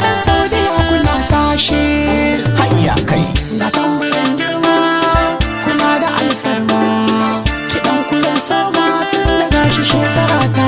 matan Saudiya kuna tashi hayya kai ga tambarin girma kuna da alfarma kiɗan kuyan soma tun da gashi shekara ta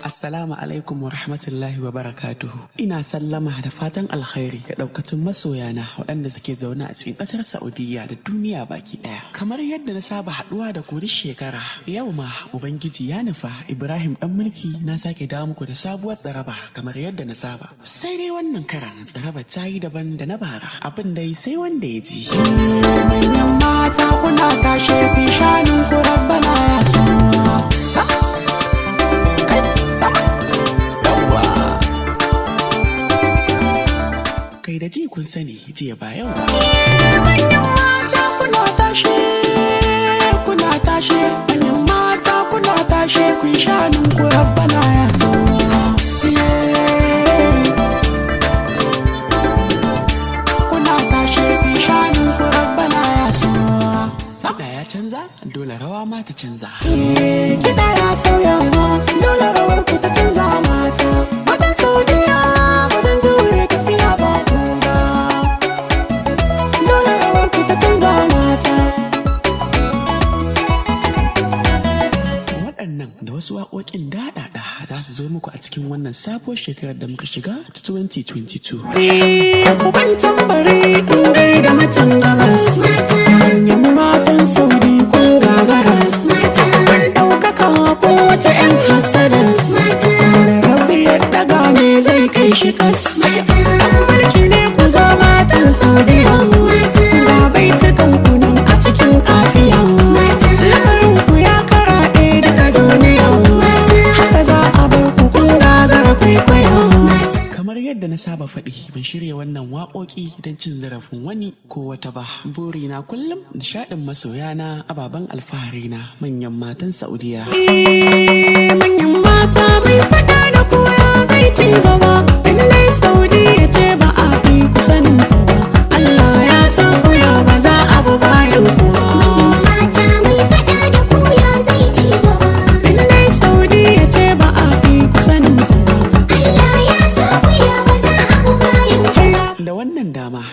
Assalamu alaikum wa rahmatullahi wa barakatuhu. Ina sallama da fatan alkhairi ga daukacin masoyana waɗanda suke zaune a cikin ƙasar Saudiya da duniya baki ɗaya. Kamar yadda na saba haɗuwa da ku duk shekara, yau ma Ubangiji ya nufa Ibrahim ɗan mulki na sake dawo muku da sabuwar tsaraba kamar yadda na saba. Sai dai wannan karan tsaraba ta yi daban da na bara, abin dai sai wanda ya ji. Manyan mata kuna tashe fi shanun ku rabbana ya so. Kai da ji kun sani jiya ba yau ba. Manyan mata kuna tashe, kuna tashe, manyan mata kuna tashe, kun shanun ku rabbana ya so. Kuna tashe, kun shanun ku rabbana ya so. Kiɗa ya canza, dole rawa ma ta canza. Kiɗa ya sauya, dole rawar ku ta canza mata. Matan Saudiya, matan jure tafiya ba. Da wasu waƙoƙin daɗaɗa za su zo muku a cikin wannan sabuwar shekarar da muka shiga ta 2022. Ku ban tambari in gaida matan gabas, manyan matan Saudi kun gagaras, kun ɗaukaka kun wata 'yan hasadas, da rabbi ya ɗaga me zai kai shi kas. Ɗan mulki ne ku zo matan Saudiya, ga baitukan kunan a cikin kafiya. Lamarin ku ya karaɗe daga duniya, haka za a bar ku kun gagara kwaikwaya. Kamar yadda na saba faɗi, ban shirya wannan waƙoƙi don cin zarafin wani ko wata ba. Burina kullum nishaɗin masoyana, ababen alfaharina, manyan matan Saudiya. Manyan mata mai faɗa da koya zai ci gaba, in dai Saudiya ce ba a fi kusanin ta ba. Allah ya san koya ba za a bu bayan kuwa.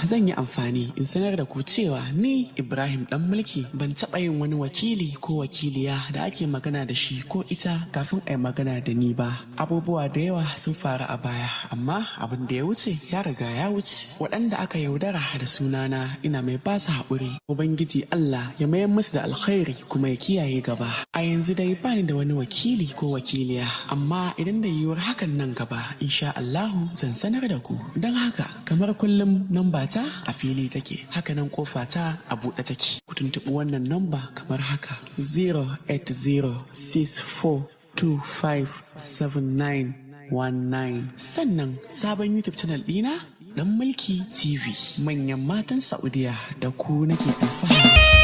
Zan yi amfani in sanar da ku cewa ni Ibrahim ɗan mulki ban taɓa yin wani wakili ko wakiliya da ake magana da shi ko ita kafin a yi magana da ni ba. Abubuwa da yawa sun faru a baya, amma abin da ya wuce ya riga ya wuce. Waɗanda aka yaudara da sunana ina mai ba su haƙuri. Ubangiji Allah ya mayar musu da alkhairi kuma ya kiyaye gaba. A yanzu dai bani da wani wakili ko wakiliya, amma idan da yiwuwar hakan nan gaba insha Allahu zan sanar da ku. Don haka kamar kullum namba ta a fili take, hakanan kofa ta a buɗe take. Ku tuntuɓi wannan namba kamar haka 08064257919. Sannan sabon YouTube channel ɗina Ɗan Mulki TV, manyan matan Saudiya da ku nake alfahari.